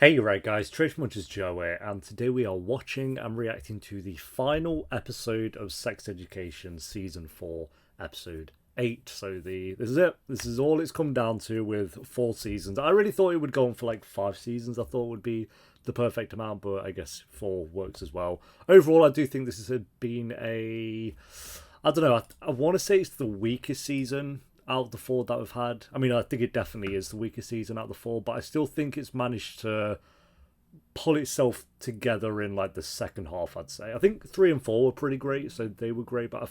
Hey right guys, Trish Munch's Joe here, and today we are watching and reacting to the final episode of Sex Education Season 4, Episode 8. So this is it. This is all it's come down to with 4 seasons. I really thought it would go on for like 5 seasons. I thought it would be the perfect amount, but I guess 4 works as well. Overall, I do think this has been I don't know, I want to say it's the weakest season out of the 4 that we've had. I mean, I think it definitely is the weakest season out of the 4, but I still think it's managed to pull itself together in like the second half, I'd say. I think 3 and 4 were pretty great, so they were great, but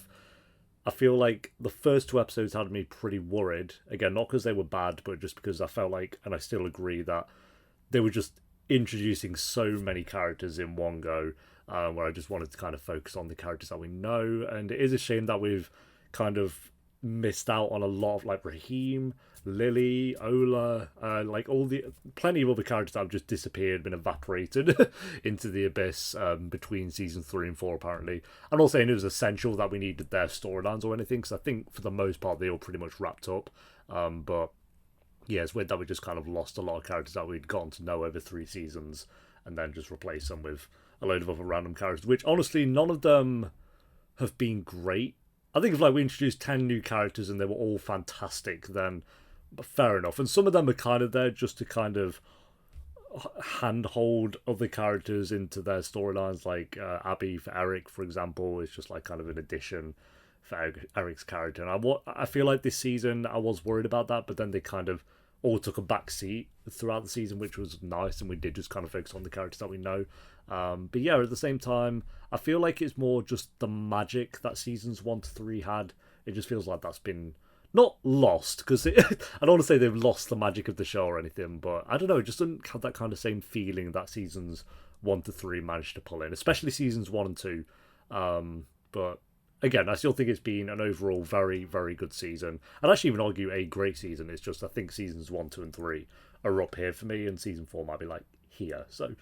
I feel like the first 2 episodes had me pretty worried. Again, not because they were bad, but just because I felt like, and I still agree, that they were just introducing so many characters in one go, where I just wanted to kind of focus on the characters that we know. And it is a shame that we've kind of missed out on a lot of like Raheem, Lily, Ola, like plenty of other characters that have just disappeared, been evaporated into the abyss between season 3 and 4 apparently. I'm not saying it was essential that we needed their storylines or anything, because I think for the most part they all pretty much wrapped up. But yeah, it's weird that we just kind of lost a lot of characters that we'd gotten to know over 3 seasons and then just replaced them with a load of other random characters, which honestly none of them have been great. I think if like we introduced 10 new characters and they were all fantastic, then fair enough. And some of them are kind of there just to kind of handhold other characters into their storylines, like Abby for Eric, for example, is just like kind of an addition for Eric's character. And I feel like this season I was worried about that, but then they kind of all took a back seat throughout the season, which was nice, and we did just kind of focus on the characters that we know. But yeah, at the same time, I feel like it's more just the magic that seasons 1 to 3 had. It just feels like that's been not lost, because I don't want to say they've lost the magic of the show or anything, but I don't know, it just doesn't have that kind of same feeling that seasons 1 to 3 managed to pull in, especially seasons 1 and 2. But again, I still think it's been an overall very, very good season. I'd actually even argue a great season. It's just I think seasons 1, 2, and 3 are up here for me, and season 4 might be like here. So,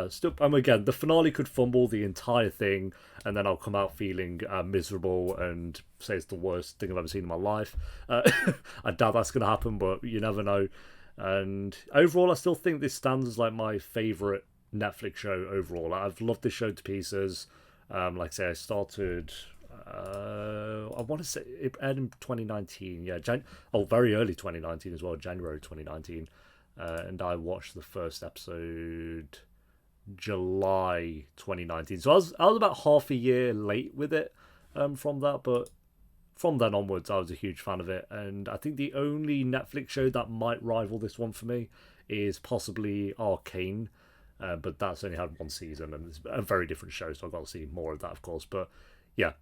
still, again, the finale could fumble the entire thing, and then I'll come out feeling miserable and say it's the worst thing I've ever seen in my life. I doubt that's going to happen, but you never know. And overall, I still think this stands as like my favourite Netflix show overall. I've loved this show to pieces. Like I say, I started. I want to say it aired in 2019. Yeah, very early 2019 as well, January 2019. And I watched the first episode July 2019. So I was about half a year late with it from that, but from then onwards I was a huge fan of it. And I think the only Netflix show that might rival this one for me is possibly Arcane. But that's only had 1 season, and it's a very different show, so I've got to see more of that, of course. But yeah,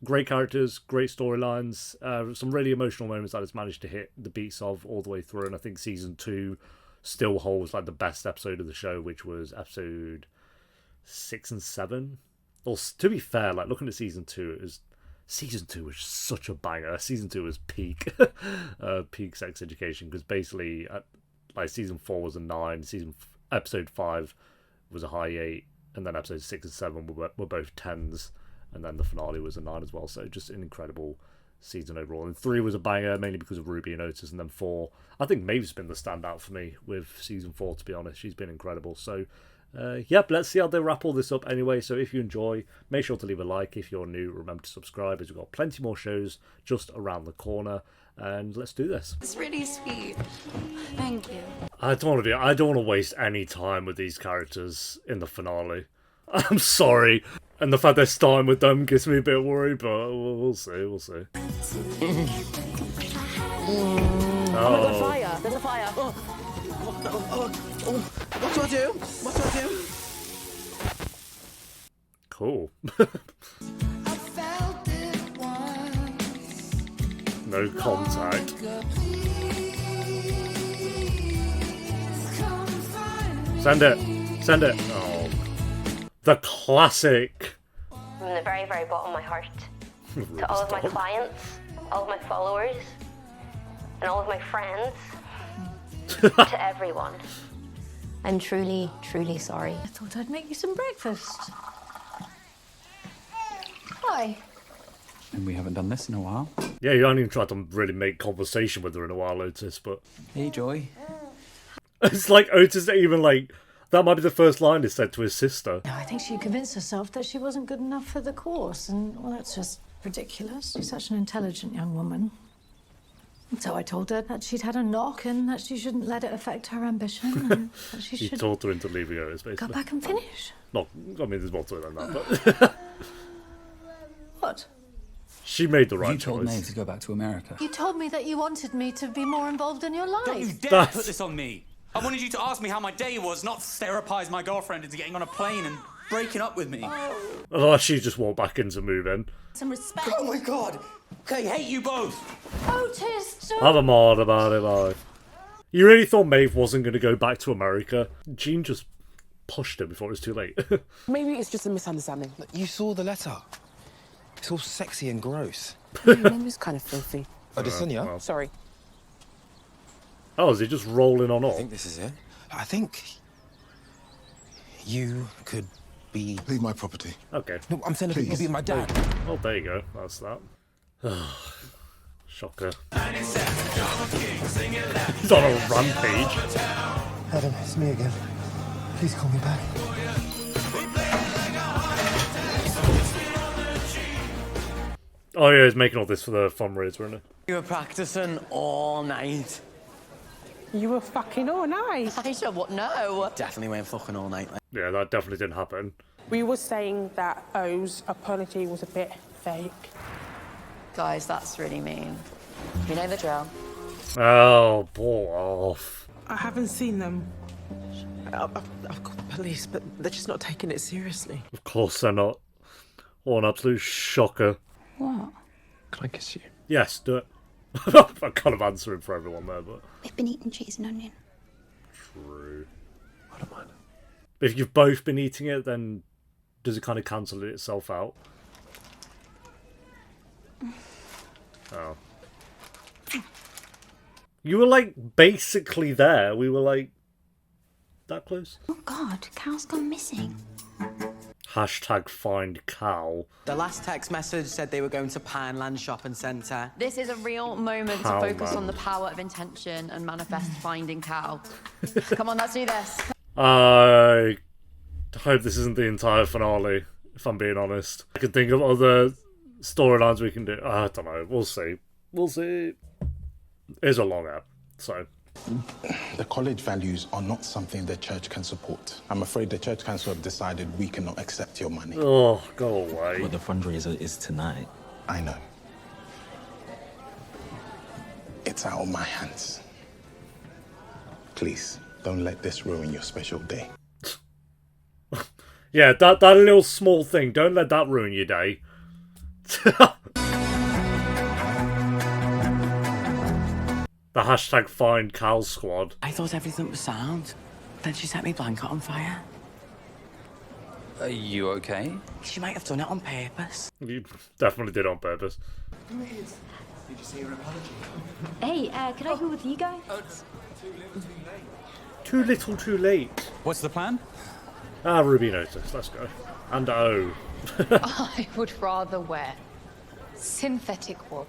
great characters, great storylines, some really emotional moments that it's managed to hit the beats of all the way through. And I think season 2 still holds like the best episode of the show, which was episode 6 and 7. Or to be fair, like looking at season 2, season 2 was such a banger. Season 2 was peak, peak Sex Education, because basically, like season 4 was a 9, episode 5 was a high 8, and then episodes 6 and 7 were both 10s. And then the finale was a 9 as well. So just an incredible season overall. And 3 was a banger, mainly because of Ruby and Otis. And then 4, I think Maeve's been the standout for me with season 4, to be honest. She's been incredible. So, yep, let's see how they wrap all this up anyway. So if you enjoy, make sure to leave a like. If you're new, remember to subscribe, as we've got plenty more shows just around the corner. And let's do this. It's really sweet. Thank you. I don't want to waste any time with these characters in the finale. I'm sorry. And the fact they're starting with them gets me a bit worried, but we'll see. Oh my God, fire! There's a fire! What do I do? What do I do? Cool. No contact. Send it. Oh. The classic. From the very, very bottom of my heart, to all of my clients, all of my followers, and all of my friends, to everyone, I'm truly, truly sorry. I thought I'd make you some breakfast. Why? And we haven't done this in a while. Yeah, you haven't even tried to really make conversation with her in a while, Otis, but... Hey, Joy. It's like Otis even like... That might be the first line he said to his sister. No, I think she convinced herself that she wasn't good enough for the course, and, well, that's just ridiculous. She's such an intelligent young woman. And so I told her that she'd had a knock and that she shouldn't let it affect her ambition, and that she He should talked her into leaving Otis, go basically. back and finish. Not, I mean, there's more to it than that, but What? she made the right You told Maeve choice. to go back to America. You told me that you wanted me to be more involved in your Don't you life. dare put this on me. I wanted you to ask me how my day was, not therapise my girlfriend into getting on a plane and breaking up with me. Oh, she just walked back in to move in. Some respect. Oh my god! I hate you both! Otis, don't... Have a mod about it, like. You really thought Maeve wasn't going to go back to America? Jean just pushed her before it was too late. Maybe it's just a misunderstanding. You saw the letter. It's all sexy and gross. Your name is kind of filthy. Oh, Sonia? well. Sorry. Oh, is he just rolling on I up? think this is it. I think you could be... Leave my property. Okay. No, I'm saying I think you could be my dad. Oh, there you go. That's that. Shocker. He's on a rampage. Adam, it's me again. Please call me back. Oh yeah, he's making all this for the fundraiser, isn't You were practicing all night. You were fucking all night. I said, what? No. Definitely went fucking all night. he? Yeah, that definitely didn't happen. We were saying that O's apology was a bit fake. Guys, that's really mean. You know the drill. Oh, ball off. I haven't seen them. I've called the police, but they're just not taking it seriously. Of course they're not. Oh, an absolute shocker. What? Can I kiss you? Yes, do it. I'm kind of answering for everyone there, but... We've been eating cheese and onion. True. I don't mind. If you've both been eating it, then does it kind of cancel itself out? Oh. You were, like, basically there. We were, like, that close. Oh God, Cal's gone missing. Hashtag find Cal. The last text message said they were going to Pineland Shopping Centre. This is a real moment to focus on the power of intention and manifest finding Cal. Come on, let's do this. I hope this isn't the entire finale, if I'm being honest. I can think of other storylines we can do. I don't know. We'll see. We'll see. It's a long app, so... The college values are not something the church can support. I'm afraid the church council have decided we cannot accept your money. Oh, go away. But the fundraiser is tonight. I know. It's out of my hands. Please, don't let this ruin your special day. Yeah, that little small thing. Don't let that ruin your day. The hashtag find Cal squad. I thought everything was sound. Then she set me blanket on fire. Are you okay? She might have done it on purpose. You definitely did it on purpose. Did you say your apology? Hey, can I go with you guys? Too little, too late. What's the plan? Ah, Ruby and Otis. Let's go. And O. I would rather wear synthetic wool.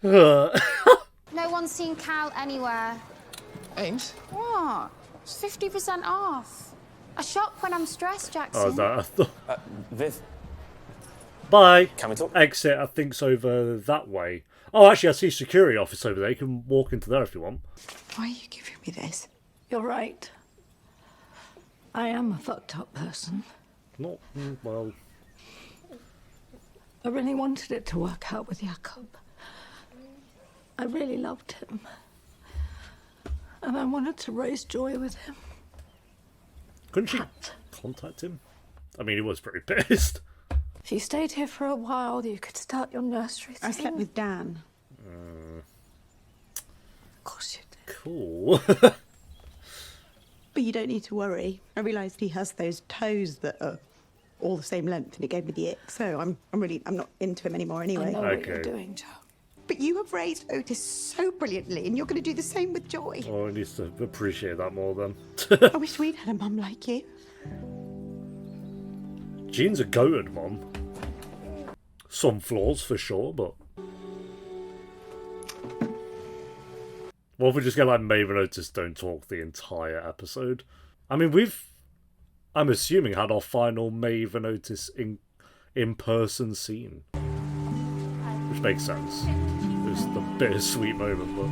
No one's seen Cal anywhere. Ames? What? It's 50% off. I shop when I'm stressed, Jackson. Oh, is that? I thought... Viv, Bye. can we talk? Exit, I think's over that way. Oh, actually, I see security office over there. You can walk into there if you want. Why are you giving me this? You're right. I am a fucked up person. Not, well... I really wanted it to work out with Jakob. I really loved him. And I wanted to raise joy with him. Couldn't she contact him? I mean, he was pretty pissed. If you stayed here for a while, you could start your nursery thing. I slept with Dan. Of course you did. Cool. But you don't need to worry. I realised he has those toes that are all the same length, and it gave me the ick. So I'm not into him anymore anyway. I know what Okay. you're doing, Joe. But you have raised Otis so brilliantly, and you're going to do the same with Joy. Oh, he needs to appreciate that more then. I wish we'd had a mum like you. Jean's a goated mom. Some flaws for sure, but... What if we just get like Maeve and Otis don't talk the entire episode? I mean, I'm assuming, had our final Maeve and Otis in-person scene. Which makes sense. It's the bittersweet moment, but...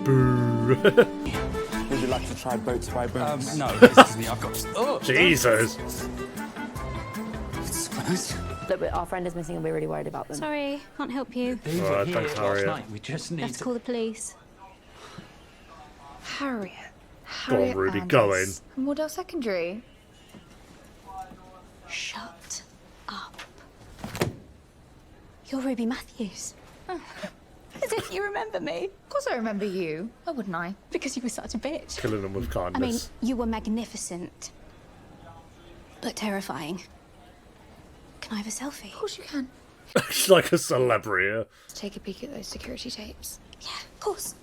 Boo! Would you like to try boats by boats? No, this is me. I've got... Oh, Jesus! Look, but our friend is missing and we're really worried about them. Sorry, can't help you. They were here last night. We just need Let's call the police. Harriet. Go on, Ruby, go in. Model Secondary. Shut up. You're Ruby Matthews. As if you remember me. Of course I remember you. Why wouldn't I? Because you were such a bitch. Killing them with kindness. I mean, you were magnificent. But terrifying. Can I have a selfie? Of course you can. She's like a celebrity. Let's take a peek at those security tapes. Yeah, of course.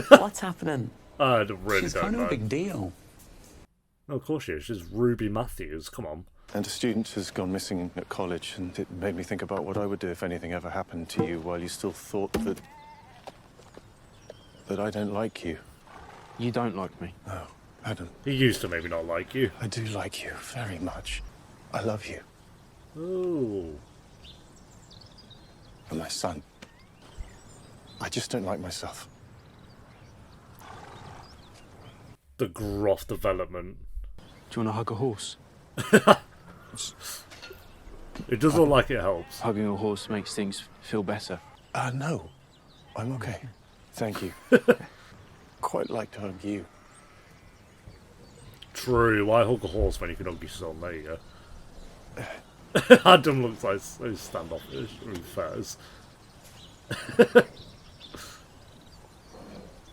What's happening? I really She's don't kind know. of a big deal. No, of course she is. She's Ruby Matthews. Come on. And a student has gone missing at college, and it made me think about what I would do if anything ever happened to you while you still thought that I don't like you. You don't like me? No, Adam. He used to maybe not like you. I do like you very much. I love you. Oh. And my son. I just don't like myself. The groff development. Do you want to hug a horse? It does look like it helps. Hugging a horse makes things feel better. No. I'm okay. Thank you. Quite like to hug you. True. Why hug a horse when you can hug your son? There you go. Adam looks like so standoffish. Really fast.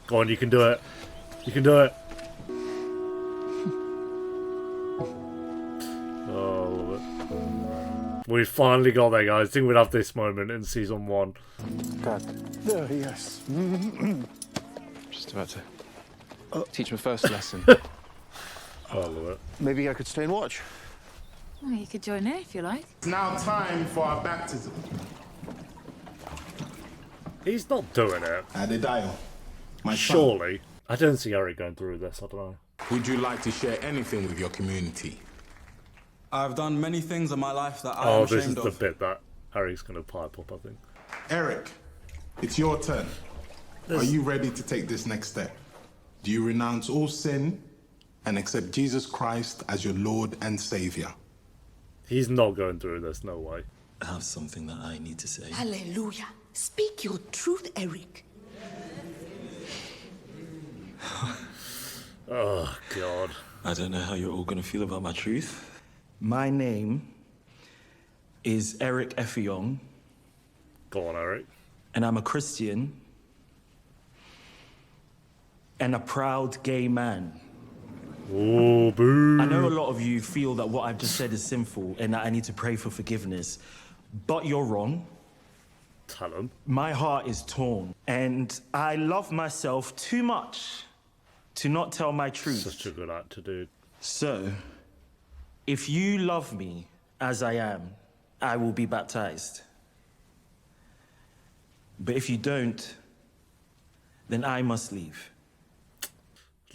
Go on, you can do it. You can do it. Oh, I love it. We finally got there, guys. I think we'd have this moment in season 1. God. Oh, yes. Just about to teach my first lesson. I love it. Maybe I could stay and watch. Well, you could join in if you like. It's now time for our baptism. He's not doing it. Adedayo, my son. Surely. I don't see Eric going through this. I don't know. Would you like to share anything with your community? I've done many things in my life that I Oh, am this is ashamed the of. bit that Eric's going to pipe up, I think. Eric, it's your turn. Are you ready to take this next step? Do you renounce all sin and accept Jesus Christ as your Lord and Savior? He's not going through this, no way. I have something that I need to say. Hallelujah. Speak your truth, Eric. Oh, God. I don't know how you're all going to feel about my truth. My name is Eric Effiong. Go on, Eric. And I'm a Christian and a proud gay man. Oh, boo. I know a lot of you feel that what I've just said is sinful and that I need to pray for forgiveness, but you're wrong. Tell him. My heart is torn, and I love myself too much to not tell my truth. Such a good actor, dude. So, if you love me as I am, I will be baptized. But if you don't, then I must leave.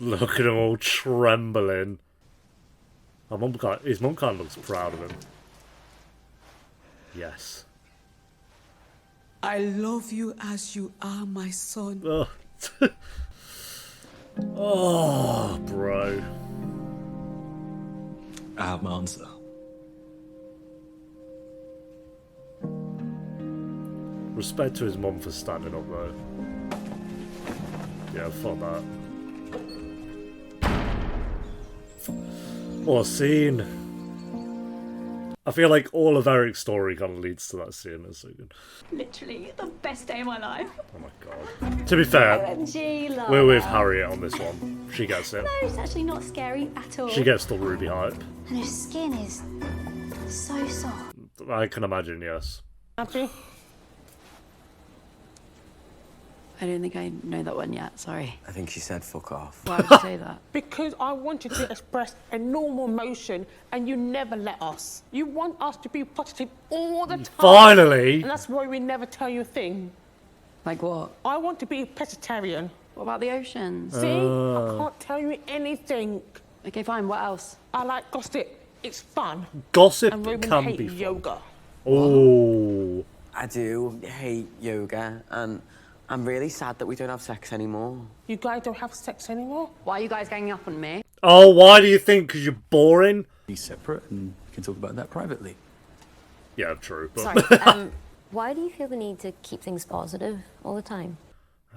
Look at him all trembling. His mum kind of looks proud of him. Yes. I love you as you are, my son. Oh, oh, bro. I have my answer. Respect to his mum for standing up, though. Yeah, fuck that. What a scene. I feel like all of Eric's story kind of leads to that scene. That's so good. Literally the best day of my life. Oh my god. To be fair, OMG, love we're with her. Harriet on this one. She gets it. No, it's actually not scary at all. She gets the Ruby hype. And her skin is so soft. I can imagine, yes. Happy? I don't think I know that one yet, sorry. I think she said fuck off. Why would you say that? Because I wanted to express a normal emotion and you never let us. You want us to be positive all the time. Finally! And that's why we never tell you a thing. Like what? I want to be a pescatarian. What about the oceans? See? I can't tell you anything. Okay, fine, what else? I like gossip. It's fun. Gossip and Ruben can hate be fun. yoga. Oh. I do hate yoga, and I'm really sad that we don't have sex anymore. You guys don't have sex anymore? Why are you guys ganging up on me? Oh, why do you think? Because you're boring? Be separate and we can talk about that privately. Yeah, true. But... Sorry, why do you feel the need to keep things positive all the time?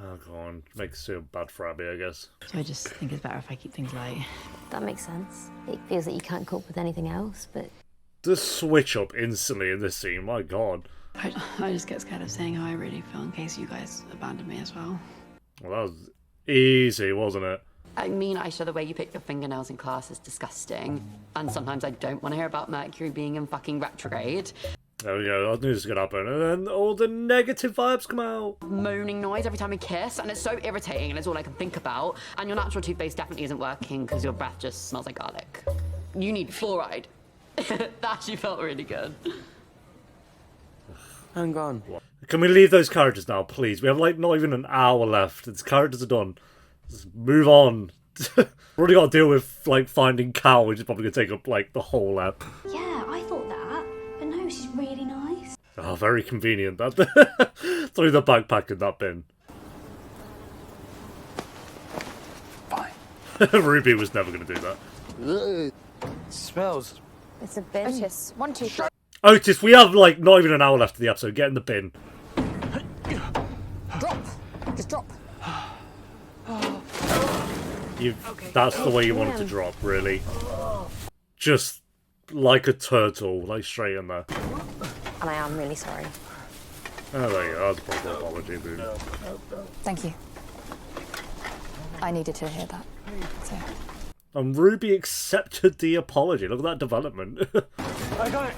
Oh, go on. Makes it bad for Abby, I guess. So I just think it's better if I keep things light. That makes sense. It feels that you can't cope with anything else, but... The switch up instantly in this scene, my god. I just get scared of saying how I really feel in case you guys abandon me as well. Well, that was easy, wasn't it? I mean, Aisha, the way you pick your fingernails in class is disgusting. And sometimes I don't want to hear about Mercury being in fucking retrograde. There we go, I knew this was going to happen. And then all the negative vibes come out. Moaning noise every time we kiss, and it's so irritating, and it's all I can think about. And your natural toothpaste definitely isn't working because your breath just smells like garlic. You need fluoride. That actually felt really good. Hang on. Can we leave those characters now, please? We have, like, not even an hour left. These characters are done. Just move on. We've already got to deal with, like, finding Cal, which is probably going to take up, like, the whole app. Yeah, I thought that. But no, she's really nice. Oh, very convenient, that. Threw the backpack in that bin. Fine. Ruby was never going to do that. It smells. It's a bin. Otis, 1, 2, 3. Otis, we have, like, not even an hour left of the episode. Get in the bin. Drop. Just drop. That's the way you want it to drop, really. Just like a turtle, like straight in there. And I am really sorry. Oh, there you go. That's a proper apology, dude. Thank you. I needed to hear that. So. And Ruby accepted the apology. Look at that development. I got it.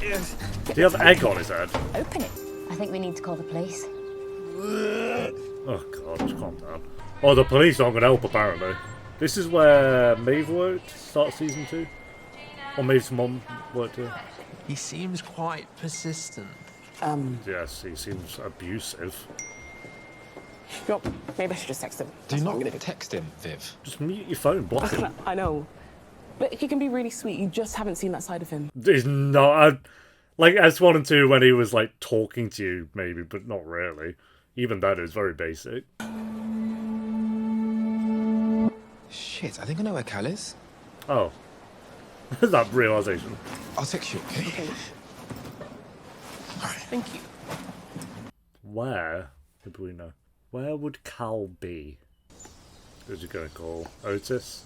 Yes. Do you have egg on his head? Open it. I think we need to call the police. Oh god, just calm down. Oh, the police aren't going to help, apparently. This is where Maeve worked, start season 2. Or Maeve's mum worked here. He seems quite persistent. Yes, he seems abusive. Yo, maybe I should just text him. Do not text him, Viv. Just mute your phone, block him. I know. But he can be really sweet. You just haven't seen that side of him. He's not... like, S1 and 2 when he was, like, talking to you, maybe, but not really. Even that is very basic. Shit, I think I know where Cal is. Oh. That realisation. I'll text you, okay? Okay. Alright. Thank you. Where? Maybe we know. Where would Cal be? Who's he going to call? Otis?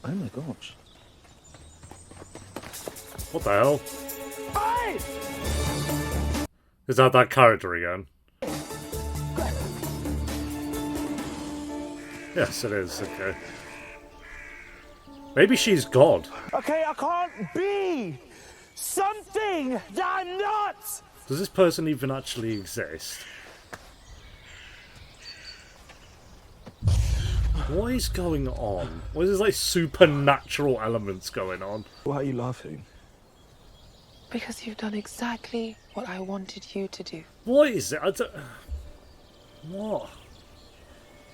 Oh my gosh. What the hell? Hey! Is that character again? Yes, it is. Okay. Maybe she's God. Okay, I can't be something that I'm not! Does this person even actually exist? What is going on? What is this, like, supernatural elements going on? Why are you laughing? Because you've done exactly what I wanted you to do. What is it? What?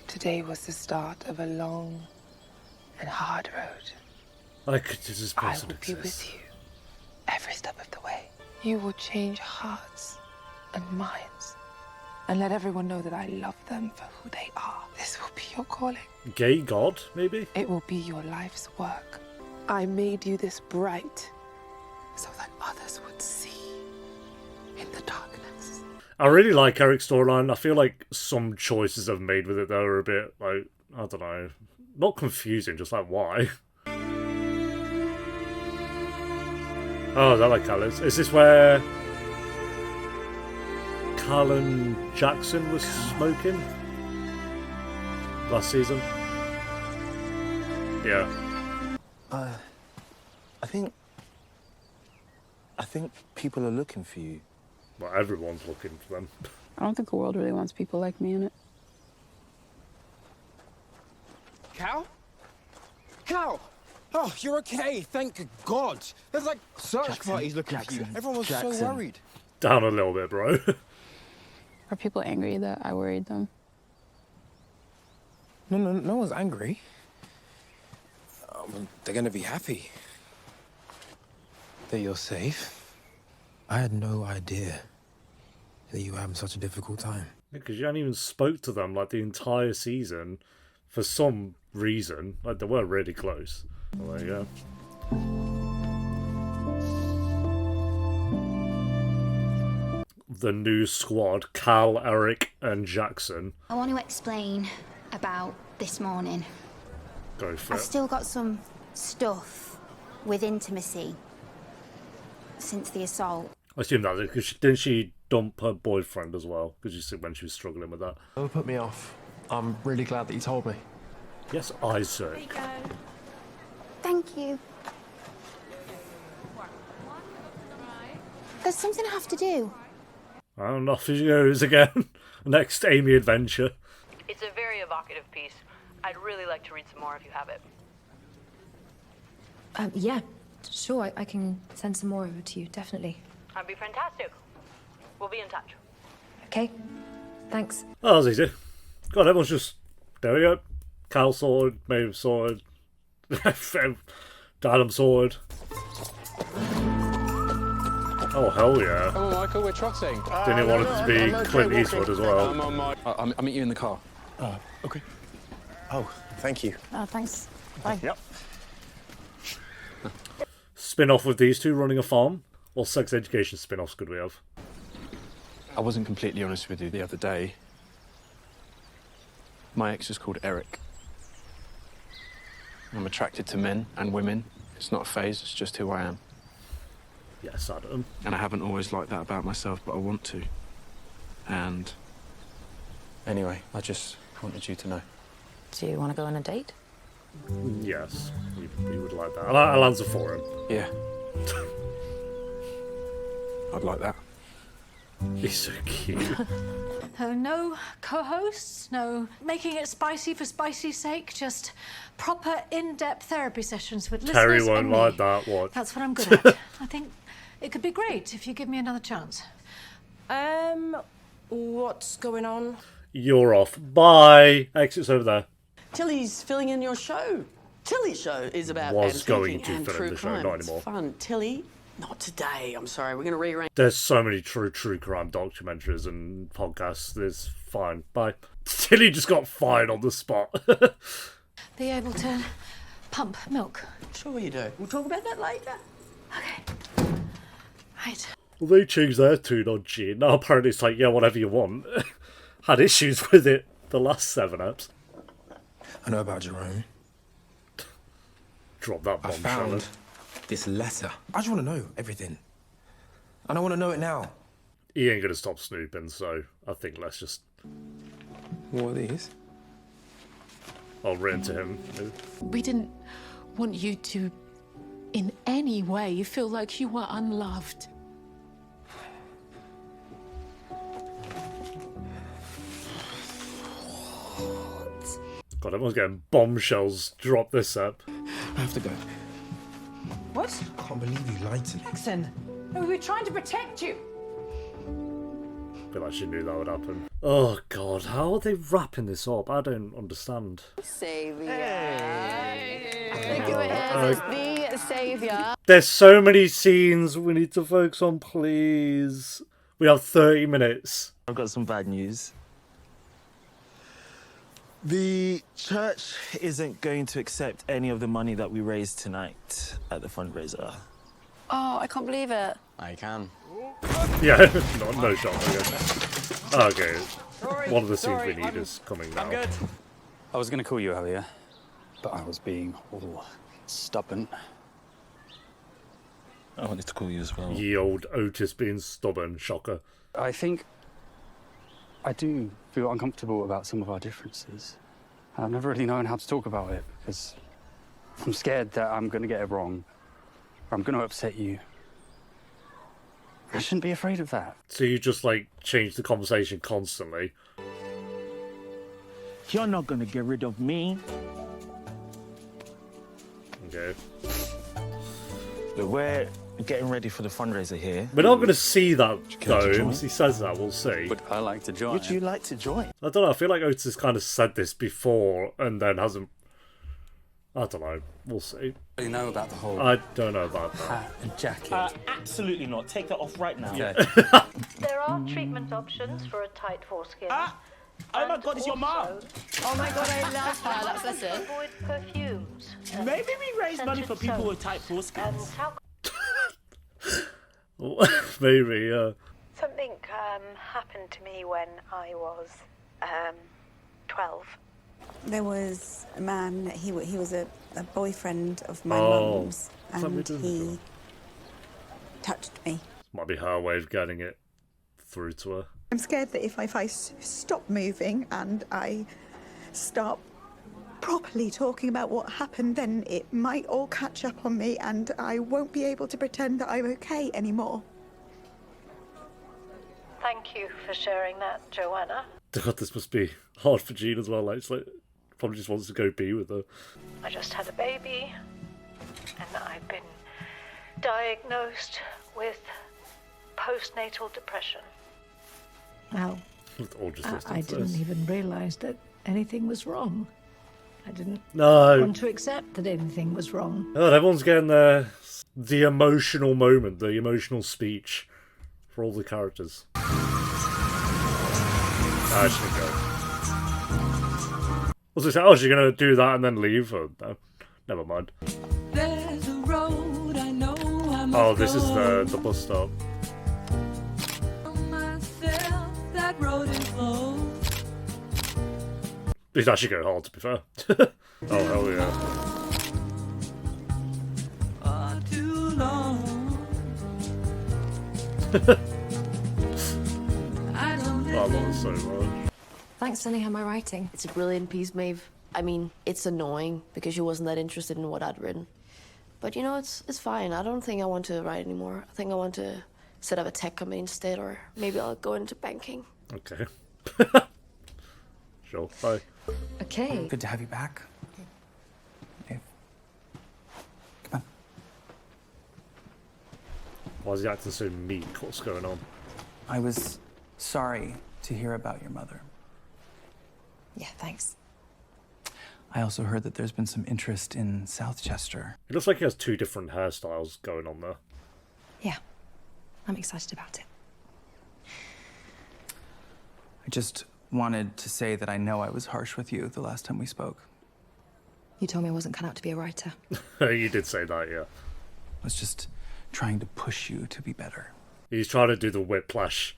Today was the start of a long and hard road. Like, does this I person will be exist? with you every step of the way. You will change hearts and minds and let everyone know that I love them for who they are. This will be your calling. Gay God, maybe? It will be your life's work. I made you this bright so that others would see in the darkness. I really like Eric's storyline. I feel like some choices I've made with it that are a bit, like, I don't know, not confusing, just like, why? Oh, is that like Cal is? Is this where Callan Jackson was smoking last season? Yeah. I think I think people are looking for you. Well, everyone's looking for them. I don't think the world really wants people like me in it. Cal? Cal! Oh, you're okay, thank God. There's like search parties looking for you. Everyone was so worried. Down a little bit, bro. Are people angry that I worried them? No one's angry. They're gonna be happy that you're safe. I had no idea that you were having such a difficult time. Because you hadn't even spoke to them like the entire season for some reason. Like, they were really close. Well, there you go. The new squad, Cal, Eric, and Jackson. I want to explain about this morning. Go for I've it. still got some stuff with intimacy since the assault. I assume that because didn't she dump her boyfriend as well? Because you said when she was struggling with that. Never put me off. I'm really glad that you told me. Yes, Isaac. Thank you. There's something I have to do. And off she goes again. Next Amy adventure. It's a very evocative piece. I'd really like to read some more if you have it. Yeah, sure. I can send some more over to you, definitely. That'd be fantastic. We'll be in touch. Okay. Thanks. Oh, that was easy. God, everyone's just... There we go. Cal sorted, Maeve sorted, Adam sorted. Oh, hell yeah. Come on, Michael, we're trotting. Didn't he want it to be Clint Eastwood as well? I'm on my... I'll meet you in the car. Okay. Oh, thank you. Thanks. Bye. Yep. Spin-off with these two running a farm? What sex education spin-offs could we have? I wasn't completely honest with you the other day. My ex is called Eric. I'm attracted to men and women. It's not a phase, it's just who I am. Yes, Adam. And I haven't always liked that about myself, but I want to. And anyway, I just wanted you to know. Do you want to go on a date? Yes, he would like that. I'll answer for him. Yeah. I'd like that. He's so cute. No co-hosts, no making it spicy for spicy's sake, just proper in-depth therapy sessions with listeners Terry won't and me. like that, what? That's what I'm good at. I think it could be great if you give me another chance. What's going on? You're off. Bye. Exit's over there. Tilly's filling in your show. Tilly's show is about Was going thinking to and fill in true the show, crime. not It's anymore. fun. Tilly, not today. I'm sorry. We're going to rearrange. There's so many true crime documentaries and podcasts. There's fine. Bye. Tilly just got fired on the spot. Be able to pump milk. Sure you do. We'll talk about that later. Right. Well, they changed their tune on Gene. Now apparently it's like, yeah, whatever you want. Had issues with it the last 7 eps. I know about Jerome. Drop that I bombshell. found this letter. I just want to know everything. And I want to know it now. He ain't gonna stop snooping, so I think let's just... What are these? I'll written to him. We didn't want you to, in any way, feel like you were unloved. God, everyone's getting bombshells. Drop this up. I have to go. What? I can't believe you lied to me. Jackson, we were trying to protect you. I feel like she knew that would happen. Oh God, how are they wrapping this up? I don't understand. Saviour. Look who it is, it's the saviour. There's so many scenes we need to focus on, please. We have 30 minutes. I've got some bad news. The church isn't going to accept any of the money that we raised tonight at the fundraiser. Oh, I can't believe it. I can. Yeah, no shot. Okay, one of the scenes we need is coming now. I'm good. I was going to call you earlier, but I was being all stubborn. I wanted to call you as well. Ye old Otis being stubborn, shocker. I think I do feel uncomfortable about some of our differences. I've never really known how to talk about it because I'm scared that I'm going to get it wrong or I'm going to upset you. I shouldn't be afraid of that. So you just like change the conversation constantly. You're not gonna get rid of me. Okay. Look, we're getting ready for the fundraiser here. We're not going to see that care to though. join? Once he says that, we'll see. Would I like to join? Would you like to join? I don't know. I feel like Otis has kind of said this before and then hasn't. I don't know. We'll see. You know about the whole I don't know about that. hat and jacket. Absolutely not. Take that off right now. Yeah. There are treatment options for a tight foreskin. Oh my God, it's your mom. Oh my God, I love her. Let's listen. Avoid perfumes. Maybe we raise money for people with tight foreskins. Maybe, yeah. Something happened to me when I was 12. There was a man, he was a boyfriend of my mum's, and he touched me. Might be her way of getting it through to her. I'm scared that if I stop moving and I start properly talking about what happened, then it might all catch up on me and I won't be able to pretend that I'm okay anymore. Thank you for sharing that, Joanna. God, this must be hard for Jean as well. Like, it's like probably just wants to go be with her. I just had a baby, and I've been diagnosed with postnatal depression. Well, Or just I didn't even realise that anything was wrong. I didn't No. want to accept that anything was wrong. God, everyone's getting the emotional moment, the emotional speech for all the characters. I should go. Was it? Oh, she's gonna do that and then leave? Oh, no, never mind. There's a road I know I must Oh, this is the bus stop. myself, that road is long. It's actually going hard, to be fair. Oh, hell yeah. Far too long. I don't I love it so much. Thanks for sending her my writing. It's a brilliant piece, Maeve. I mean, it's annoying because she wasn't that interested in what I'd written. But you know, it's fine. I don't think I want to write anymore. I think I want to set up a tech company instead, or maybe I'll go into banking. Okay. Sure, bye. Okay. Good to have you back. Maeve. Come on. Why is he acting so meek? What's going on? I was sorry to hear about your mother. Yeah, thanks. I also heard that there's been some interest in Southchester. It looks like he has two different hairstyles going on there. Yeah, I'm excited about it. I just wanted to say that I know I was harsh with you the last time we spoke. You told me I wasn't cut out to be a writer. You did say that, yeah. I was just trying to push you to be better. He's trying to do the whiplash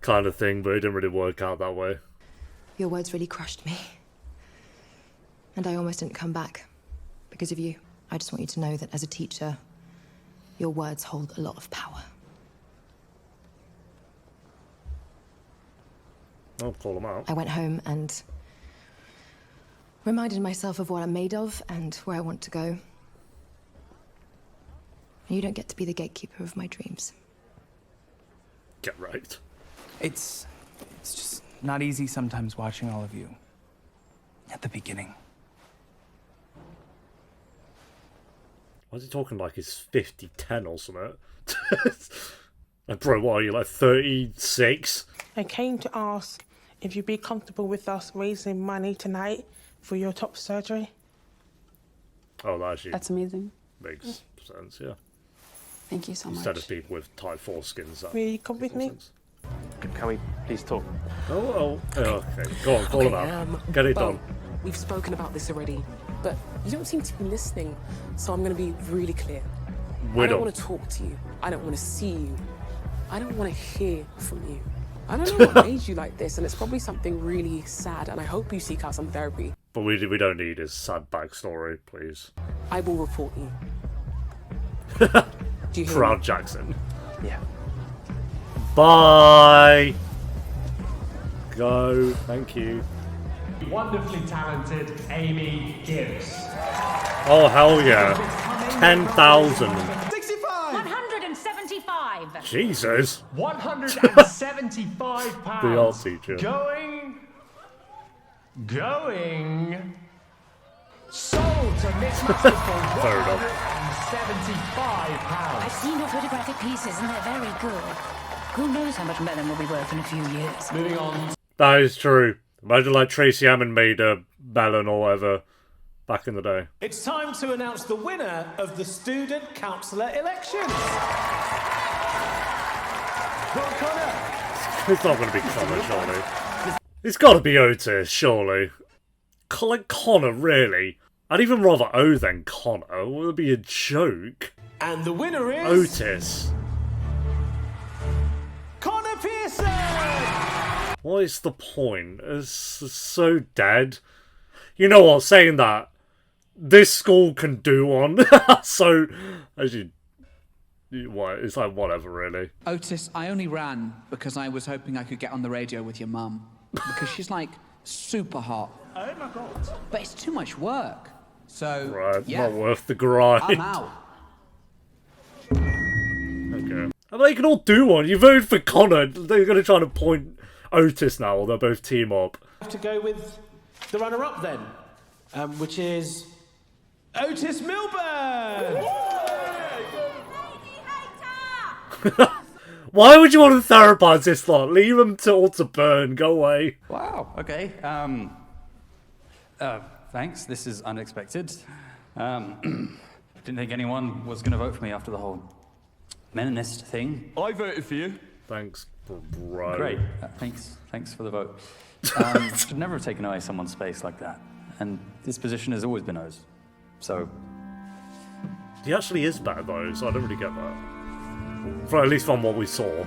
kind of thing, but it didn't really work out that way. Your words really crushed me. And I almost didn't come back because of you. I just want you to know that as a teacher, your words hold a lot of power. I'll call him out. I went home and reminded myself of what I'm made of and where I want to go. And you don't get to be the gatekeeper of my dreams. Get right. It's just not easy sometimes watching all of you at the beginning. Why is he talking like he's 50-10 or something? Like, bro, what are you, like 36? I came to ask if you'd be comfortable with us raising money tonight for your top surgery. Oh, that actually That's amazing. makes sense, yeah. Thank you so much. Instead of people with tight foreskins. That Will you come with me? Can we please talk? Oh, okay. Go on, call him out. Get it done. We've spoken about this already, but you don't seem to be listening, so I'm going to be really clear. I don't want to talk to you. I don't want to see you. I don't want to hear from you. I don't know what made you like this, and it's probably something really sad, and I hope you seek out some therapy. But we don't need his sad backstory, please. I will report you. Do you hear Proud me? Jackson. Yeah. Bye. Go. Thank you. Wonderfully talented Amy Gibbs. Oh, hell yeah. 10,000. 65. 175. 175. Jesus. £175. The art teacher. Going. Sold to Miss Mustard for Fair enough. £175. I've seen your photographic pieces and they're very good. Who knows how much melon will be worth in a few years. Moving on. That is true. Imagine like Tracy Ammon made a melon or whatever back in the day. It's time to announce the winner of the student councillor elections. Well, Connor. It's not going to be Connor, surely. It's got to be Otis, surely. Like Connor, really? I'd even rather O than Connor. It would be a joke. And the winner is... Otis. Connor Pearson! What is the point? It's so dead. You know what, saying that, this school can do one. So, actually, what? It's like whatever, really. Otis, I only ran because I was hoping I could get on the radio with your mum. Because she's like super hot. Oh my god. But it's too much work. So, Right, yeah, not worth the grind. I'm out. Okay. I mean, they can all do one. You voted for Connor. They're going to try to point Otis now, or they'll both team up. Have to go with the runner-up then, which is Otis Milburn. Why would you want to therapize this lot? Leave them all to burn. Go away. Wow, okay. Thanks, this is unexpected. Didn't think anyone was going to vote for me after the whole Meninist thing. I voted for you. Thanks, bro. Great, thanks for the vote. Should never have taken away someone's space like that. And this position has always been ours. So... He actually is better though, so I don't really get that. For at least from what we saw.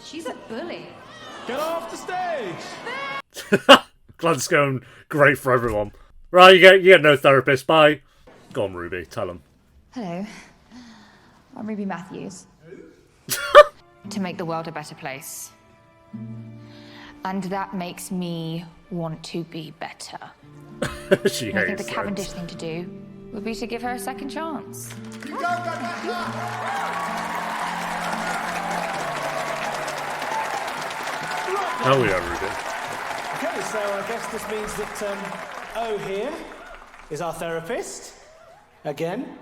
She's a bully. Get off the stage! Glad it's going great for everyone. Right, you get no therapist. Bye. Go on, Ruby. Tell him. Hello. I'm Ruby Matthews. To make the world a better place. And that makes me want to be better. She And I think hates the it. Cavendish thing to do would be to give her a second chance. Hell yeah, Ruby. Okay, so I guess this means that O here is our therapist. Again.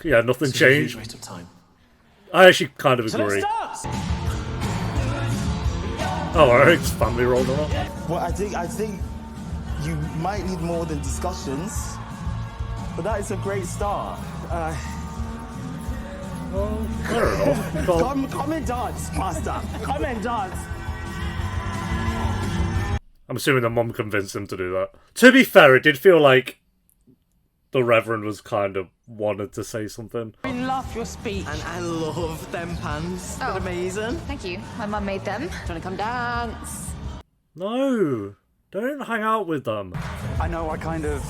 Yeah, nothing It's a huge changed. waste of time. I actually kind of So let's agree. start! Oh, Eric's family rolled on. Well, I think you might need more than discussions, but that is a great start. Fair enough. Come and dance, Master. Come and dance. I'm assuming the mum convinced him to do that. To be fair, it did feel like the Reverend was kind of wanted to say something. We love your speech. And I love them pants. They're amazing. Thank you. My mum made them. Trying to come dance. No, don't hang out with them. I know I kind of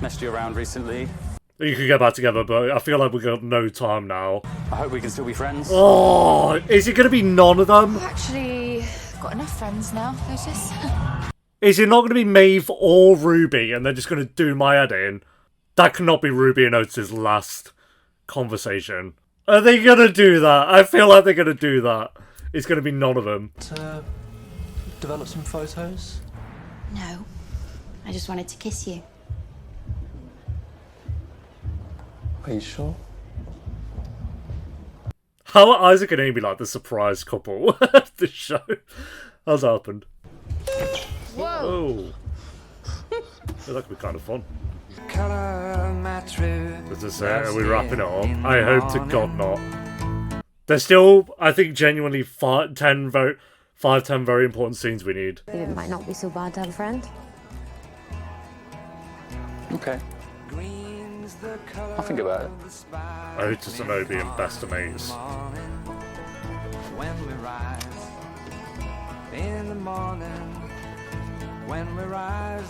messed you around recently. You could get back together, but I feel like we've got no time now. I hope we can still be friends. Oh, is it going to be none of them? I've actually got enough friends now, Otis. Is it not going to be Maeve or Ruby, and they're just going to do my head in? That cannot be Ruby and Otis' last conversation. Are they going to do that? I feel like they're going to do that. It's going to be none of them. To develop some photos? No. I just wanted to kiss you. Are you sure? How are Isaac and Amy like the surprise couple of the show? How's that happened? Whoa! Oh. That could be kind of fun. This is are we wrapping it up? I hope to God not. There's still, I think, genuinely 10 very important scenes we need. It might not be so bad to have a friend. Okay. I'll think about it. Otis and Obi and best of mates. When we rise in the morning, when we rise,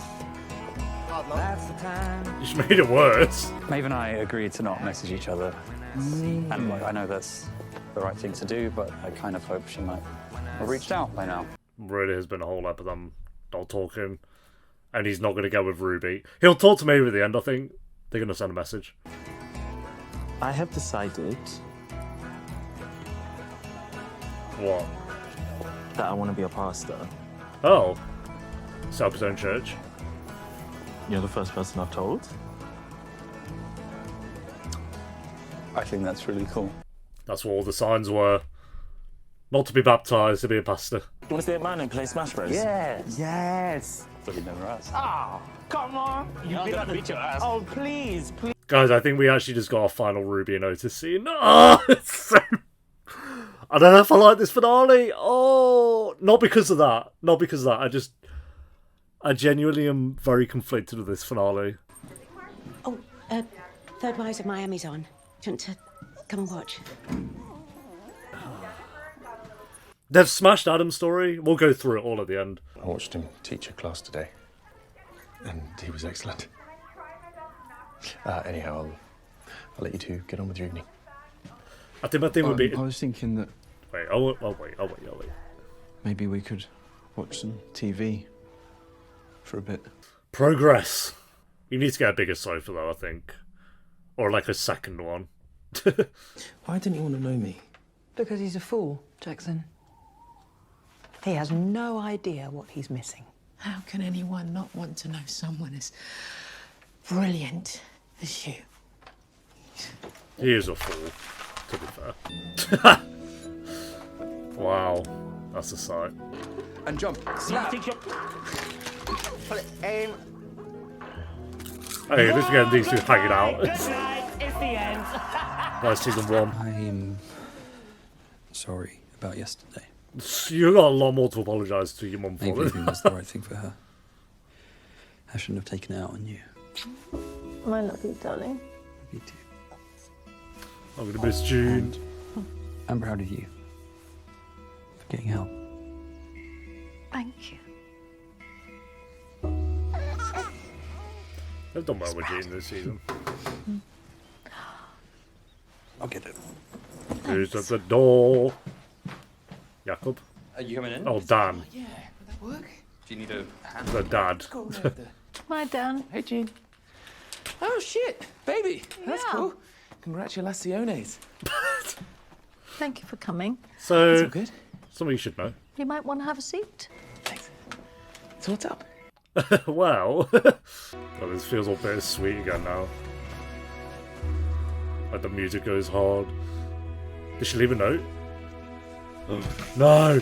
that's the time. You just made it worse. Maeve and I agreed to not message each other. And like, I know that's the right thing to do, but I kind of hope she might have reached out by now. Really has been a whole lot of them not talking. And he's not going to go with Ruby. He'll talk to Maeve at the end, I think. They're going to send a message. I have decided What? that I want to be a pastor. Oh. Set up his own church. You're the first person I've told. I think that's really cool. That's what all the signs were. Not to be baptised, to be a pastor. You want to stay at mine and play Smash Bros? Yes. Yes. So you never asked. Oh, come on. You're beat gonna beat your ass. Oh, please, please. Guys, I think we actually just got our final Ruby and Otis scene. Oh, it's so... I don't know if I like this finale. Oh, not because of that. Not because of that. I genuinely am very conflicted with this finale. Oh, Third Wives of Miami's on. Do you want to come and watch? They've smashed Adam's story. We'll go through it all at the end. I watched him teach a class today, and he was excellent. Anyhow, I'll let you two get on with your evening. I think my thing would be... I was thinking that... Wait, I'll wait. Maybe we could watch some TV for a bit. Progress. You need to get a bigger sofa, though, I think. Or like a second one. Why didn't you want to know me? Because he's a fool, Jackson. He has no idea what he's missing. How can anyone not want to know someone as brilliant as you? He is a fool, to be fair. Wow, that's a sight. And jump. Snap. Aim. Okay, let's get these two hanging out. Good night. It's the end. That's season 1. I'm sorry about yesterday. You got a lot more to apologise to your mum for. Maybe it was the right thing for her. I shouldn't have taken it out on you. I love you, darling. Me too. I'm gonna miss June. I'm proud of you for getting help. Thank you. They've done well with June this season. I'll get it. Who's at the door? Jakob? Are you coming in? Oh, Dan. Yeah, would that work? Do you need a hand? The dad. My Dan. Hey, Jean. Oh, shit. Baby. That's Yeah. cool. Congratulaciones. Thank you for coming. So, It's all good. something you should know. You might want to have a seat. So what's up? Well, oh, this feels all bittersweet again now. Like the music goes hard. Did she leave a note? No!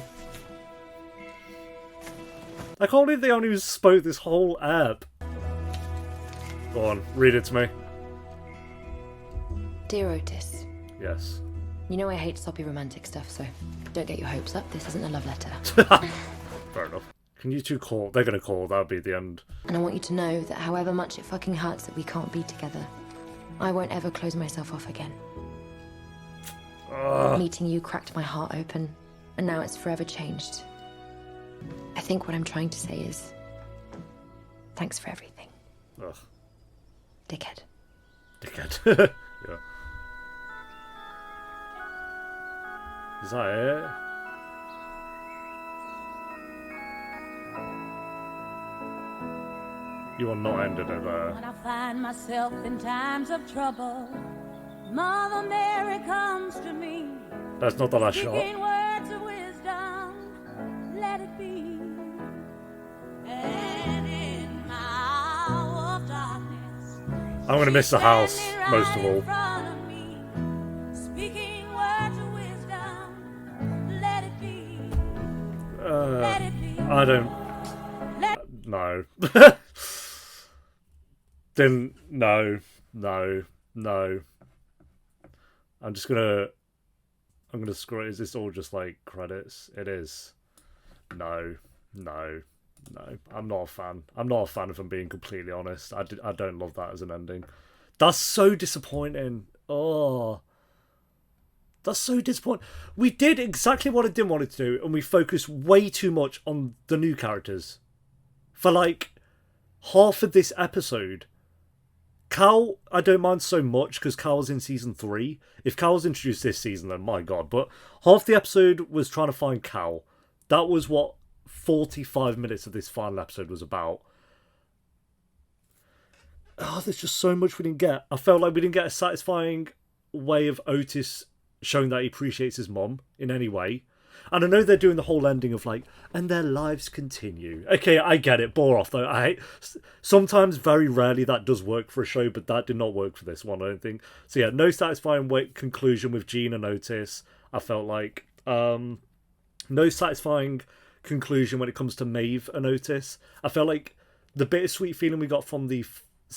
I can't believe they only spoke this whole app. Go on, read it to me. Dear Otis, Yes. you know I hate sloppy romantic stuff, so don't get your hopes up. This isn't a love letter. Fair enough. Can you two call? They're gonna call. That'll be the end. And I want you to know that however much it fucking hurts that we can't be together, I won't ever close myself off again. Meeting you cracked my heart open, and now it's forever changed. I think what I'm trying to say is, thanks for everything. Ugh. Dickhead. Dickhead. Yeah. Is that it? You are not ending it there. When I find myself in times of trouble, Mother Mary comes to me. That's not the last shot. Speaking words of wisdom, let it be. And in my hour of darkness, I'm gonna miss the house most of all. speaking words of wisdom, let it be. Let it be. I don't. No. Then no. I'm gonna scroll. Is this all just like credits? It is. No. I'm not a fan. If I'm being completely honest. I don't love that as an ending. That's so disappointing. Oh. That's so disappointing. We did exactly what I didn't want it to do, and we focused way too much on the new characters. For like half of this episode. Cal, I don't mind so much because Cal's in season 3. If Cal was introduced this season, then my god. But half the episode was trying to find Cal. That was what 45 minutes of this final episode was about. Oh, there's just so much we didn't get. I felt like we didn't get a satisfying way of Otis showing that he appreciates his mom in any way. And I know they're doing the whole ending of like, and their lives continue. Okay, I get it. Bore off though. Sometimes, very rarely, that does work for a show, but that did not work for this one, I don't think. So yeah, no satisfying conclusion with Jean and Otis. I felt like no satisfying conclusion when it comes to Maeve and Otis. I felt like the bittersweet feeling we got from the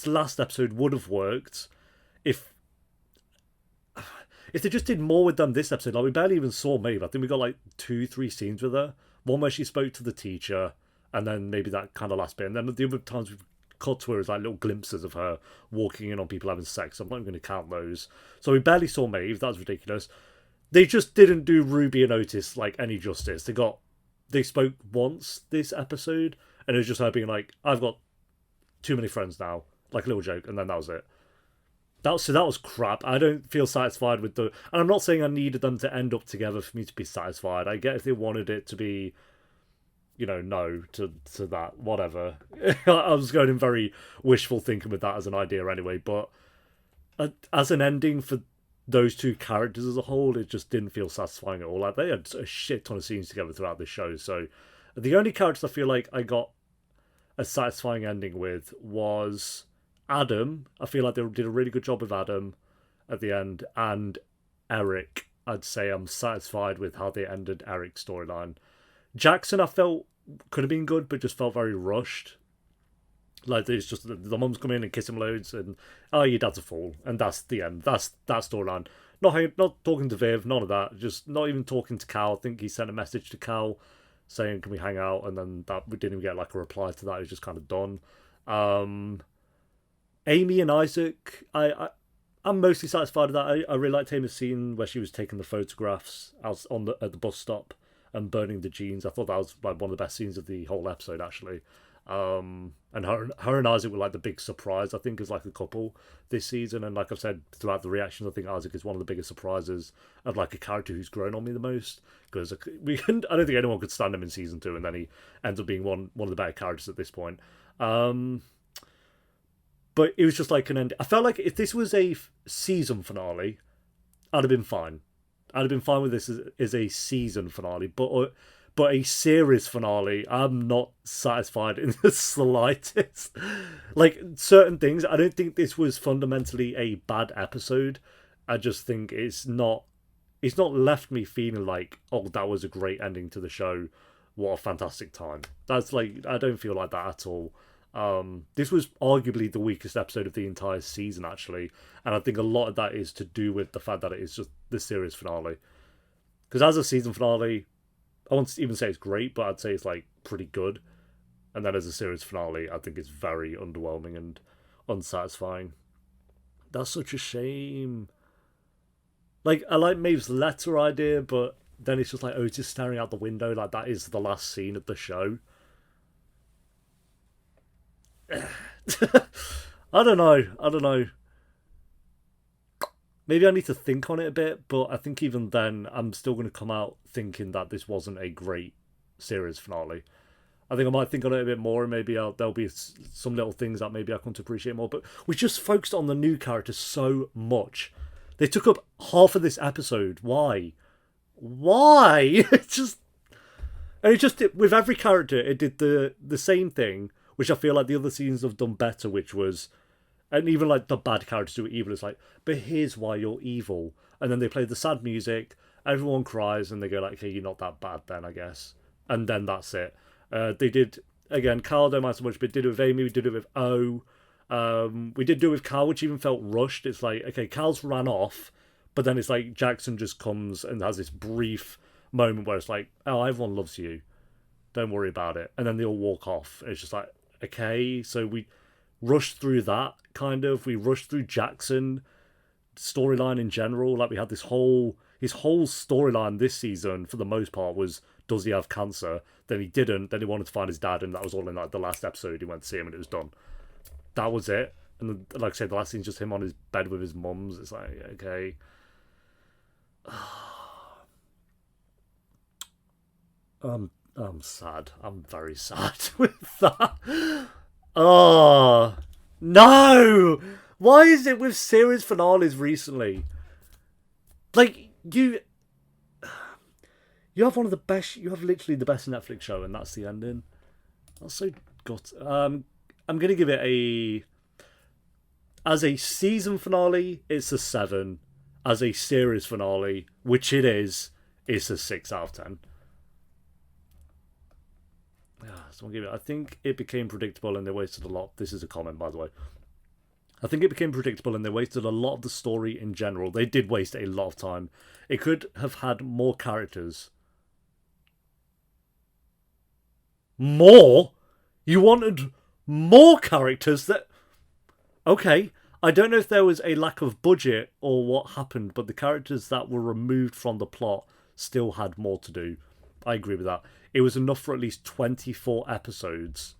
last episode would have worked if they just did more with them this episode. Like, we barely even saw Maeve. I think we got like 2-3 scenes with her. One where she spoke to the teacher, and then maybe that kind of last bit. And then the other times we've cut to her is like little glimpses of her walking in on people having sex. I'm not even going to count those. So we barely saw Maeve. That was ridiculous. They just didn't do Ruby and Otis like any justice. They spoke once this episode, and it was just her being like, I've got too many friends now. Like a little joke, and then that was it. That was crap. I don't feel satisfied with and I'm not saying I needed them to end up together for me to be satisfied. I get if they wanted it to be, no to that, whatever. I was going in very wishful thinking with that as an idea anyway, but as an ending for those two characters as a whole, it just didn't feel satisfying at all. Like, they had a shit ton of scenes together throughout this show, so the only characters I feel like I got a satisfying ending with was Adam. I feel like they did a really good job with Adam at the end, and Eric. I'd say I'm satisfied with how they ended Eric's storyline. Jackson, I felt could have been good, but just felt very rushed. Like, it's just the mum's come in and kiss him loads, and your dad's a fool, and that's the end. That's that storyline. Not talking to Viv, none of that. Just not even talking to Cal. I think he sent a message to Cal saying, "Can we hang out?" And then that we didn't even get like a reply to that. It was just kind of done. Amy and Isaac, I'm mostly satisfied with that. I really liked Amy's scene where she was taking the photographs out at the bus stop and burning the jeans. I thought that was like one of the best scenes of the whole episode, actually. And her and Isaac were like the big surprise, I think, as like a couple this season. And like I've said throughout the reactions, I think Isaac is one of the biggest surprises of like a character who's grown on me the most. Because I don't think anyone could stand him in season 2, and then he ends up being one of the better characters at this point. But it was just like an end. I felt like if this was a season finale, I'd have been fine. I'd have been fine with this as a season finale. But a series finale, I'm not satisfied in the slightest. Like, certain things, I don't think this was fundamentally a bad episode. I just think it's not left me feeling like, oh, that was a great ending to the show. What a fantastic time. That's like, I don't feel like that at all. This was arguably the weakest episode of the entire season, actually, and I think a lot of that is to do with the fact that it is just the series finale. Because as a season finale, I won't even say it's great, but I'd say it's like pretty good. And then as a series finale, I think it's very underwhelming and unsatisfying. That's such a shame. Like, I like Maeve's letter idea, but then it's just like Otis staring out the window, like that is the last scene of the show. I don't know. Maybe I need to think on it a bit, but I think even then I'm still going to come out thinking that this wasn't a great series finale. I think I might think on it a bit more, and maybe there'll be some little things that maybe I come to appreciate more. But we just focused on the new characters so much. They took up half of this episode. Why? It just with every character, it did the same thing, which I feel like the other seasons have done better, which was, and even like the bad characters who are evil, it's like, but here's why you're evil. And then they play the sad music, everyone cries, and they go like, okay, you're not that bad then, I guess. And then that's it. They did, again, Carl don't mind so much, but did it with Amy, we did it with O. We did do it with Cal, which even felt rushed. It's like, okay, Cal's ran off, but then it's like Jackson just comes and has this brief moment where it's like, oh, everyone loves you. Don't worry about it. And then they all walk off. It's just like, okay, so we rushed through that, kind of. We rushed through Jackson storyline in general. Like, we had his whole storyline this season, for the most part, was, does he have cancer? Then he didn't. Then he wanted to find his dad, and that was all in like the last episode. He went to see him, and it was done. That was it. And then, like I said, the last scene's just him on his bed with his mums. It's like, okay. I'm sad. I'm very sad with that. Oh, no! Why is it with series finales recently? Like, you have one of the best, you have literally the best Netflix show, and that's the ending. That's so I'm going to give it as a season finale, it's a 7. As a series finale, which it is, it's a 6 out of 10. So I'll give it. I think it became predictable and they wasted a lot. This is a comment, by the way. I think it became predictable and they wasted a lot of the story in general. They did waste a lot of time. It could have had more characters. More? You wanted more characters that... Okay, I don't know if there was a lack of budget or what happened, but the characters that were removed from the plot still had more to do. I agree with that. It was enough for at least 24 episodes.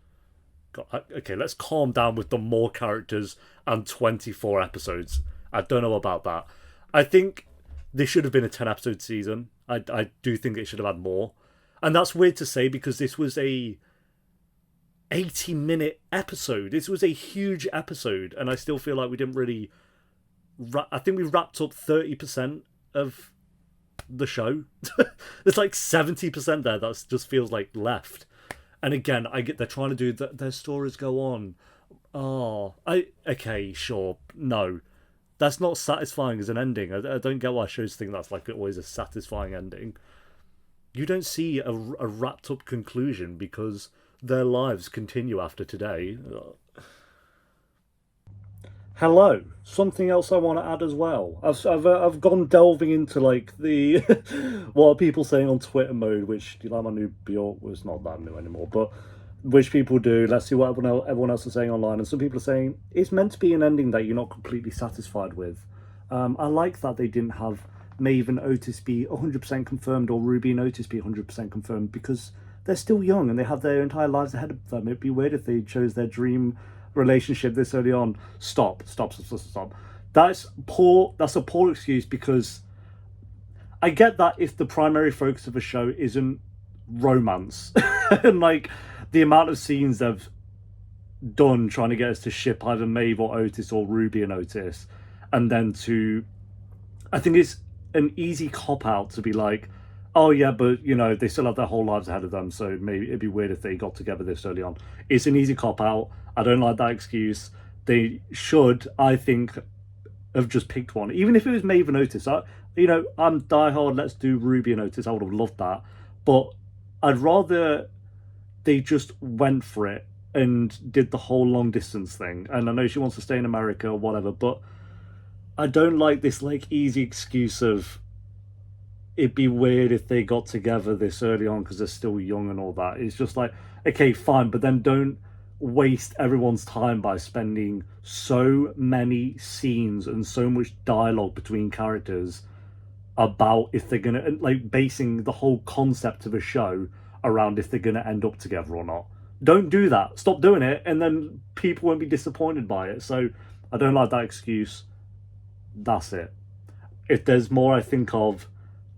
God, okay, let's calm down with the more characters and 24 episodes. I don't know about that. I think this should have been a 10-episode season. I do think it should have had more. And that's weird to say because this was a 80-minute episode. This was a huge episode, and I still feel like we didn't really... I think we wrapped up 30% of the show. There's like 70% there that just feels like left. And again, I get they're trying to do that. Their stories go on. Okay, sure. No, that's not satisfying as an ending. I don't get why shows think that's like always a satisfying ending. You don't see a wrapped up conclusion because their lives continue after today. Hello. Something else I want to add as well. I've gone delving into like the what are people saying on Twitter mode, which do you like my new Bjork was not that new anymore, but which people do. Let's see what everyone else is saying online. And some people are saying it's meant to be an ending that you're not completely satisfied with. I like that they didn't have Maeve and Otis be 100% confirmed or Ruby and Otis be 100% confirmed because they're still young and they have their entire lives ahead of them. It'd be weird if they chose their dream relationship this early on. Stop. That's poor. That's a poor excuse because I get that if the primary focus of a show isn't romance and like the amount of scenes they've done trying to get us to ship either Maeve or Otis or Ruby and Otis, and then I think it's an easy cop out to be like, oh yeah, but you know they still have their whole lives ahead of them, so maybe it'd be weird if they got together this early on. It's an easy cop out. I don't like that excuse. They should, I think, have just picked one. Even if it was Maeve and Otis, I'm diehard, let's do Ruby and Otis. I would have loved that. But I'd rather they just went for it and did the whole long distance thing. And I know she wants to stay in America or whatever, but I don't like this like easy excuse of it'd be weird if they got together this early on because they're still young and all that. It's just like, okay, fine, but then don't waste everyone's time by spending so many scenes and so much dialogue between characters about if they're gonna, like, basing the whole concept of a show around if they're gonna end up together or not. Don't do that. Stop doing it, and then people won't be disappointed by it. So I don't like that excuse. That's it. If there's more I think of,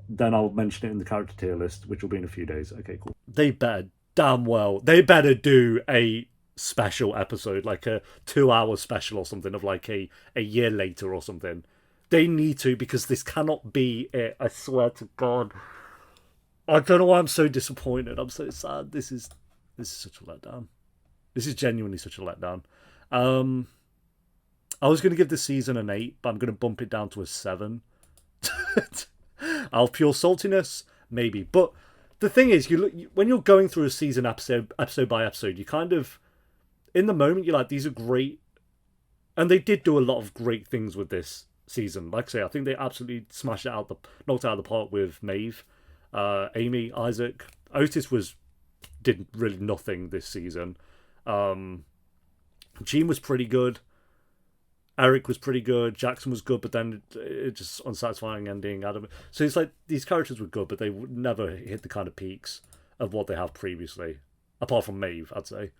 then I'll mention it in the character tier list, which will be in a few days. Okay, cool. They better do a special episode, like a 2-hour special or something of like a year later or something. They need to, because this cannot be it. I swear to God. I don't know why I'm so disappointed. I'm so sad. This is such a letdown. This is genuinely such a letdown. I was going to give this season an 8, but I'm going to bump it down to a 7. Out of pure saltiness, maybe. But the thing is, when you're going through a season episode by episode, you kind of, in the moment, you're like, these are great. And they did do a lot of great things with this season. Like I say, I think they absolutely knocked it out of the park with Maeve, Amy, Isaac. Otis did really nothing this season. Jean was pretty good. Eric was pretty good. Jackson was good, but then it just unsatisfying ending. Adam. So it's like these characters were good, but they would never hit the kind of peaks of what they have previously. Apart from Maeve, I'd say.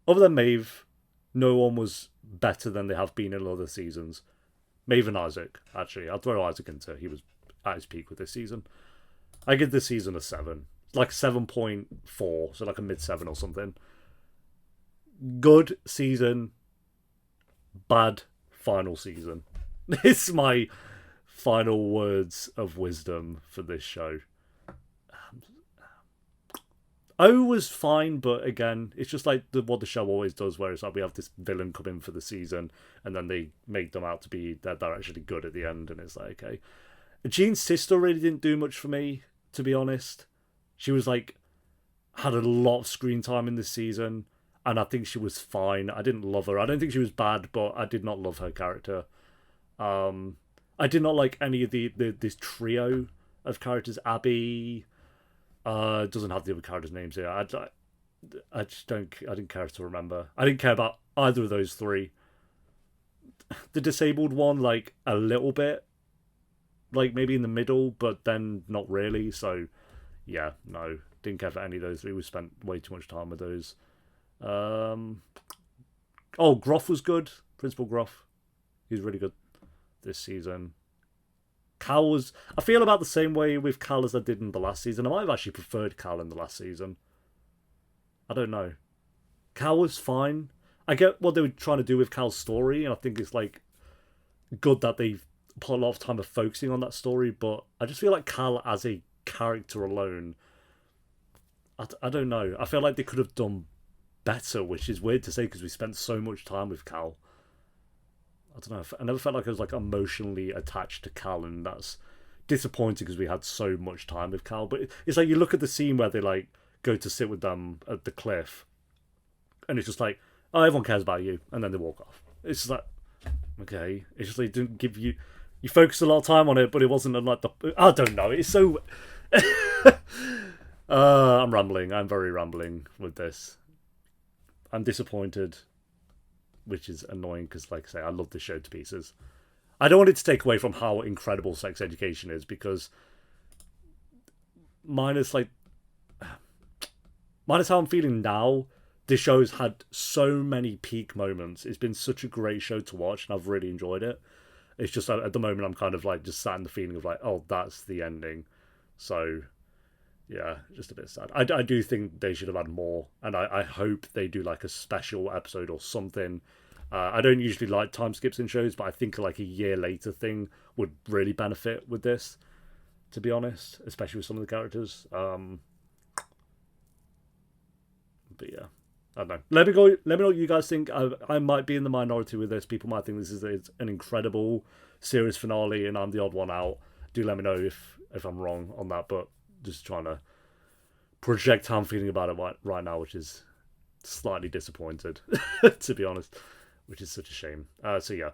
Other than Maeve, no one was better than they have been in other seasons. Maeve and Isaac, actually. I'll throw Isaac into. He was at his peak with this season. I give this season a 7. Like 7.4, so like a mid-7 or something. Good season. Bad final season. It's my final words of wisdom for this show. O was fine, but again, it's just like what the show always does, where it's like we have this villain come in for the season, and then they make them out to be that they're actually good at the end, and it's like, okay. Jean's sister really didn't do much for me, to be honest. She was like, had a lot of screen time in this season, and I think she was fine. I didn't love her. I don't think she was bad, but I did not love her character. I did not like any of this trio of characters. Abby doesn't have the other characters' names here. I just don't. I didn't care to remember. I didn't care about either of those three. The disabled one, like a little bit, like maybe in the middle, but then not really. So yeah, no, didn't care for any of those three. We spent way too much time with those. Oh, Groff was good. Principal Groff, he's really good this season. Cal was... I feel about the same way with Cal as I did in the last season. I might have actually preferred Cal in the last season. I don't know. Cal was fine. I get what they were trying to do with Cal's story, and I think it's like good that they put a lot of time of focusing on that story, but I just feel like Cal as a character alone, I don't know. I feel like they could have done better, which is weird to say because we spent so much time with Cal. I don't know. I never felt like I was like emotionally attached to Cal, and that's disappointing because we had so much time with Cal. But it's like you look at the scene where they like go to sit with them at the cliff, and it's just like, oh, everyone cares about you, and then they walk off. It's just like, okay, it's just like didn't give you. You focused a lot of time on it, but it wasn't like the. I don't know. It's so. I'm rambling. I'm very rambling with this. I'm disappointed, which is annoying because, like I say, I love this show to pieces. I don't want it to take away from how incredible Sex Education is, because minus how I'm feeling now, this show's had so many peak moments. It's been such a great show to watch, and I've really enjoyed it. It's just at the moment I'm kind of like just sat in the feeling of like, oh, that's the ending. So yeah, just a bit sad. I do think they should have had more, and I hope they do like a special episode or something. I don't usually like time skips in shows, but I think like a year later thing would really benefit with this, to be honest, especially with some of the characters. But yeah, I don't know. Let me know what you guys think. I might be in the minority with this. People might think this is an incredible series finale, and I'm the odd one out. Do let me know if I'm wrong on that, but just trying to project how I'm feeling about it right now, which is slightly disappointed, to be honest, which is such a shame. So yeah,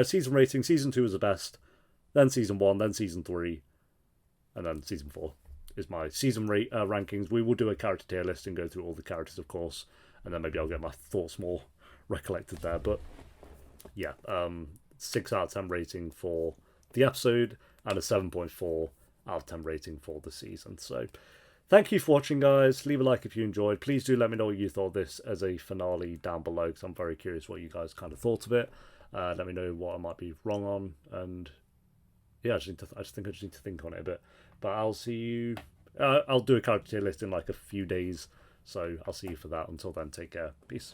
season rating, season 2 is the best, then season 1, then season 3, and then season 4 is my season rankings. We will do a character tier list and go through all the characters, of course, and then maybe I'll get my thoughts more recollected there. But yeah, 6 out of 10 rating for the episode and a 7.4 out of 10 rating for the season. So thank you for watching, guys. Leave a like if you enjoyed. Please do let me know what you thought of this as a finale down below, because I'm very curious what you guys kind of thought of it. Let me know what I might be wrong on, and yeah, I just think I need to think on it a bit. But I'll see you. I'll do a character tier list in like a few days, so I'll see you for that. Until then, take care. Peace.